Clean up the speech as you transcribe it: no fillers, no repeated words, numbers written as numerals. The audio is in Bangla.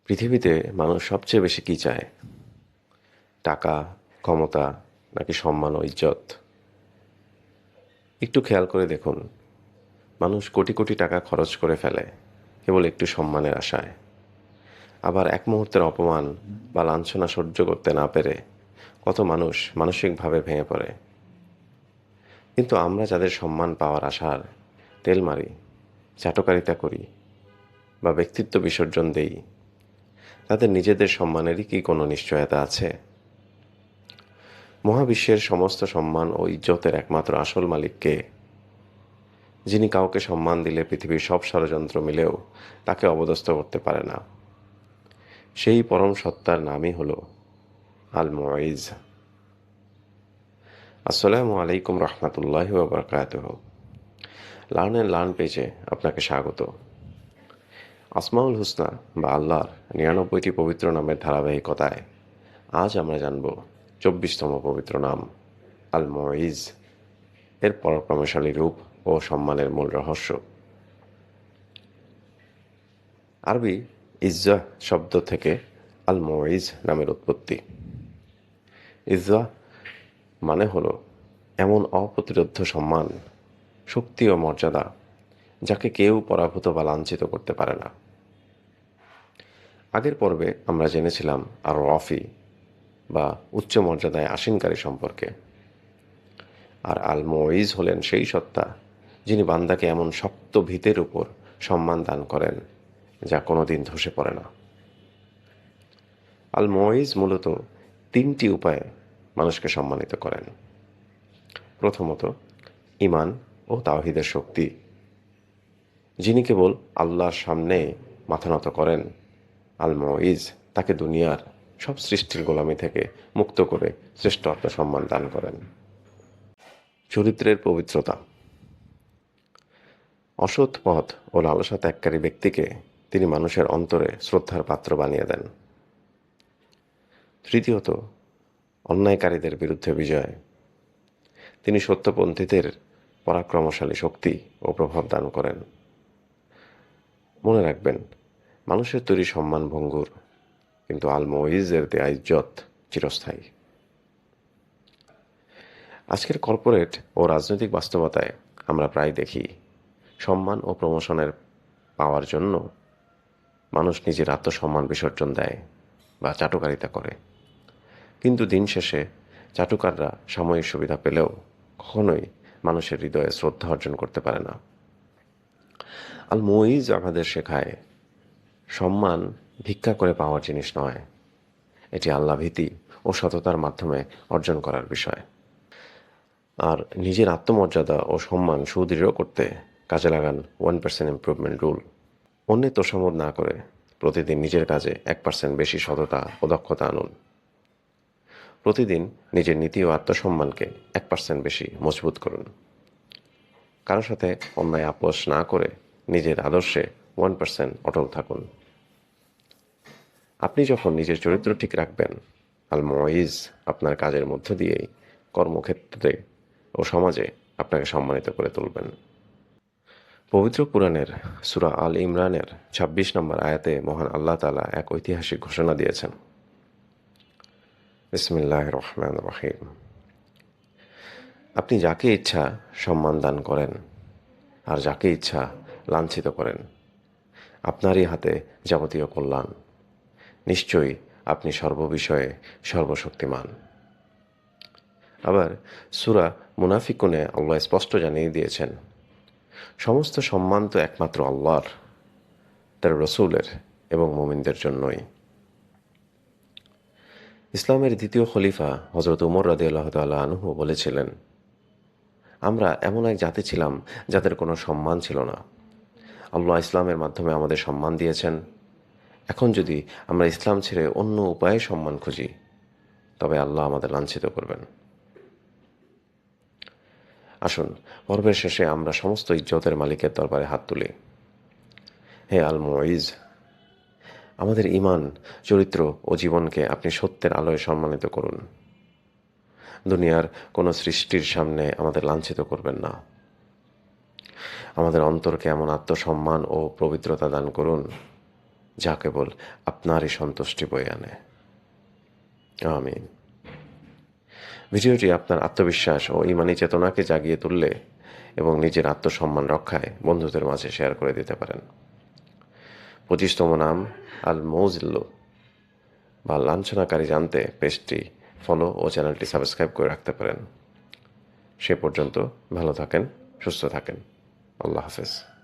পৃথিবীতে মানুষ সবচেয়ে বেশি কি চায়? টাকা, ক্ষমতা, নাকি সম্মান ও ইজ্জত? একটু খেয়াল করে দেখুন, মানুষ কোটি কোটি টাকা খরচ করে ফেলে কেবল একটু সম্মানের আশায়। আবার এক মুহূর্তের অপমান বা লাঞ্ছনা সহ্য করতে না পেরে কত মানুষ মানসিকভাবে ভেঙে পড়ে। কিন্তু আমরা যাদের সম্মান পাওয়ার আশার তেল মারি, চাটুকারিতা করি বা ব্যক্তিত্ব বিসর্জন দেই, তাদের নিজেদের সম্মানেরই কি কোনো নিশ্চয়তা আছে? মহাবিশ্বের সমস্ত সম্মান ও ইজ্জতের একমাত্র আসল মালিক কে? যিনি কাউকে সম্মান দিলে পৃথিবীর সব ষড়যন্ত্র মিলেও তাকে অপদস্থ করতে পারে না। সেই পরম সত্তার নামই হল আল মুঈজ। আসসালামু আলাইকুম রহমতুল্লাহি ওয়া বারাকাতুহু। লার্ন অ্যান্ড লার্ন পেজে আপনাকে স্বাগত। আসমাউল হুসনা বা আল্লাহর ৯৯টি পবিত্র নামের ধারাবাহিকতায় আজ আমরা জানব ২৪তম পবিত্র নাম আল মুঈজ এর পরাক্রমশালী রূপ ও সম্মানের মূল রহস্য। আরবি ইজ্জাহ শব্দ থেকে আল মুঈজ নামের উৎপত্তি। ইজ্জাহ মানে হলো এমন অপ্রতিরোধ্য সম্মান, শক্তি ও মর্যাদা যাকে কেউ পরাভূত বা লাঞ্ছিত করতে পারে না। আগের পর্বে আমরা জেনেছিলাম আর রফি বা উচ্চ মর্যাদায় আসীনকারী সম্পর্কে। আর আল মুঈজ হলেন সেই সত্তা যিনি বান্দাকে এমন শক্ত ভিতের উপর সম্মান দান করেন যা কোনোদিন ধসে পড়ে না। আল মুঈজ মূলত তিনটি উপায়ে মানুষকে সম্মানিত করেন। প্রথমত, ঈমান ও তাওহীদের শক্তি। যিনি কেবল আল্লাহর সামনে মাথা নত করেন, আল মুঈজ তাকে দুনিয়ার সব সৃষ্টির গোলামি থেকে মুক্ত করে শ্রেষ্ঠ আত্মসম্মান দান করেন। চরিত্রের পবিত্রতা। অসৎ পথ ও লালসা ত্যাগকারী ব্যক্তিকে তিনি মানুষের অন্তরে শ্রদ্ধার পাত্র বানিয়ে দেন। তৃতীয়ত, অন্যায়কারীদের বিরুদ্ধে বিজয়। তিনি সত্যপন্থীদের পরাক্রমশালী শক্তি ও প্রভাব দান করেন। মনে রাখবেন, মানুষের তৈরি সম্মান ভঙ্গুর, কিন্তু আল মুঈজের দেয়া ইজ্জত চিরস্থায়ী। আজকের কর্পোরেট ও রাজনৈতিক বাস্তবতায় আমরা প্রায় দেখি, সম্মান ও প্রমোশনের পাওয়ার জন্য মানুষ নিজের আত্মসম্মান বিসর্জন দেয় বা চাটুকারিতা করে। কিন্তু দিন শেষে চাটুকাররা সাময়িক সুবিধা পেলেও কখনোই মানুষের হৃদয়ে শ্রদ্ধা অর্জন করতে পারে না। আল মুঈজ আমাদের শেখায়, সম্মান ভিক্ষা করে পাওয়ার জিনিস নয়, এটি আল্লাহ ভীতি ও সততার মাধ্যমে অর্জন করার বিষয়। আর নিজের আত্মমর্যাদা ও সম্মান সুদৃঢ় করতে কাজে লাগান 1% ইমপ্রুভমেন্ট রুল। অন্যের তোষামোদ না করে প্রতিদিন নিজের কাজে 1% বেশি সততা ও দক্ষতা আনুন। প্রতিদিন নিজের নীতি ও আত্মসম্মানকে 1% বেশি মজবুত করুন। কারো সাথে অন্যায় আপোষ না করে নিজের আদর্শে 1% অটল থাকুন। আপনি যখন নিজের চরিত্র ঠিক রাখবেন, আল মুঈজ আপনার কাজের মধ্য দিয়েই কর্মক্ষেত্রে ও সমাজে আপনাকে সম্মানিত করে তুলবেন। পবিত্র কুরআনের সূরা আল ইমরানের ২৬ নম্বর আয়াতে মহান আল্লাহ তাআলা এক ঐতিহাসিক ঘোষণা দিয়েছেন। বিসমিল্লাহির রহমানির রহিম। আপনি যাকে ইচ্ছা সম্মান দান করেন আর যাকে ইচ্ছা লাঞ্ছিত করেন। আপনারই হাতে যাবতীয় কল্যাণ। নিশ্চয়ই আপনি সর্ববিষয়ে সর্বশক্তিমান। আবার সূরা মুনাফিকুনে আল্লাহ স্পষ্ট জানিয়ে দিয়েছেন, সমস্ত সম্মান তো একমাত্র আল্লাহর, তার রসূলের এবং মুমিনদের জন্যই। ইসলামের দ্বিতীয় খলিফা হযরত উমর রাদিয়াল্লাহু তাআলা আনহু বলেছিলেন, আমরা এমন এক জাতি ছিলাম যাদের কোনো সম্মান ছিল না। আল্লাহ ইসলামের মাধ্যমে আমাদের সম্মান দিয়েছেন। এখন যদি আমরা ইসলাম ছেড়ে অন্য উপায়ে সম্মান খুঁজি, তবে আল্লাহ আমাদের লাঞ্ছিত করবেন। আসুন, পর্বের শেষে আমরা সমস্ত ইজ্জতের মালিকের দরবারে হাত তুলি। হে আল মুঈজ, আমাদের ঈমান, চরিত্র ও জীবনকে আপনি সত্যের আলোয় সম্মানিত করুন। দুনিয়ার কোনো সৃষ্টির সামনে আমাদের লাঞ্ছিত করবেন না। আমাদের অন্তরকে এমন আত্মসম্মান ও পবিত্রতা দান করুন যা কেবল আপনারই সন্তুষ্টি বয়ে আনে। আমিন। ভিডিওটি আপনার আত্মবিশ্বাস ও ঈমানি চেতনাকে জাগিয়ে তুললে এবং নিজের আত্মসম্মান রক্ষায় বন্ধুদের মাঝে শেয়ার করে দিতে পারেন। 25তম নাম আল মৌজিল্লু বা লাঞ্ছনাকারী জানতে পেজটি ফলো ও চ্যানেলটি সাবস্ক্রাইব করে রাখতে পারেন। সে পর্যন্ত ভালো থাকেন, সুস্থ থাকেন। আল্লাহ হাফেজ।